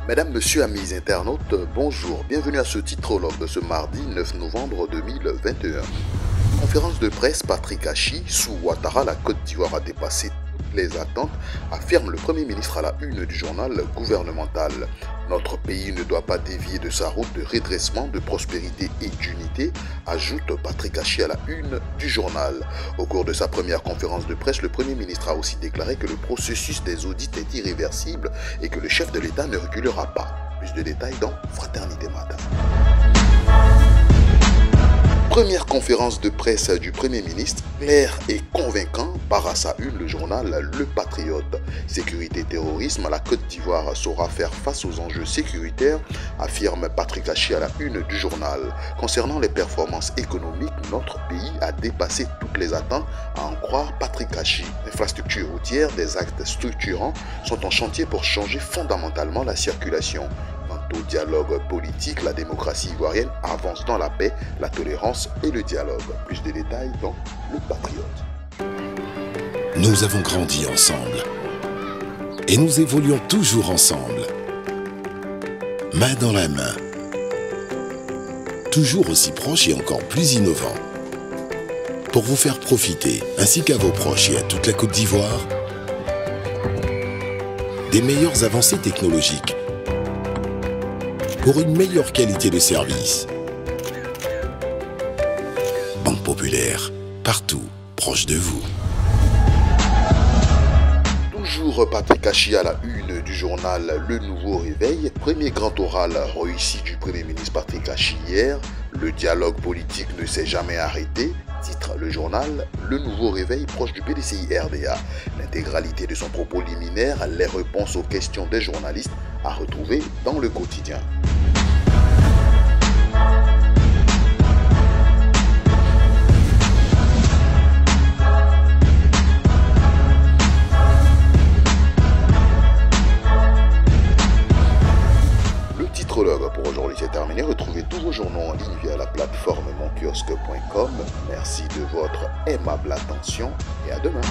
Mesdames, Messieurs, amis internautes, bonjour. Bienvenue à ce titrologue de ce mardi 9 novembre 2021. Conférence de presse, Patrick Achi, sous Ouattara, la Côte d'Ivoire a dépassé toutes les attentes, affirme le Premier ministre à la une du journal gouvernemental. Notre pays ne doit pas dévier de sa route de redressement, de prospérité et d'unité, ajoute Patrick Achi à la une du journal. Au cours de sa première conférence de presse, le Premier ministre a aussi déclaré que le processus des audits est irréversible et que le chef de l'État ne reculera pas. Plus de détails dans Fraternité Matin. Première conférence de presse du Premier ministre, clair et convaincant, part à sa une le journal Le Patriote. Sécurité et terrorisme, la Côte d'Ivoire saura faire face aux enjeux sécuritaires, affirme Patrick Achi à la une du journal. Concernant les performances économiques, notre pays a dépassé toutes les attentes, à en croire Patrick Achi. Infrastructures routières, des actes structurants sont en chantier pour changer fondamentalement la circulation. Au dialogue politique, la démocratie ivoirienne avance dans la paix, la tolérance et le dialogue. Plus de détails dans Le Patriote. Nous avons grandi ensemble et nous évoluons toujours ensemble, main dans la main, toujours aussi proches et encore plus innovants, pour vous faire profiter, ainsi qu'à vos proches et à toute la Côte d'Ivoire, des meilleures avancées technologiques pour une meilleure qualité de service. Banque Populaire, partout, proche de vous. Toujours Patrick Achi à la une du journal Le Nouveau Réveil. Premier grand oral réussi du Premier ministre Patrick Achi hier. Le dialogue politique ne s'est jamais arrêté. Titre le journal Le Nouveau Réveil proche du PDCI RDA. L'intégralité de son propos liminaire, les réponses aux questions des journalistes à retrouver dans le quotidien. Pour aujourd'hui, c'est terminé. Retrouvez tous vos journaux en ligne via la plateforme monkiosque.com. Merci de votre aimable attention et à demain.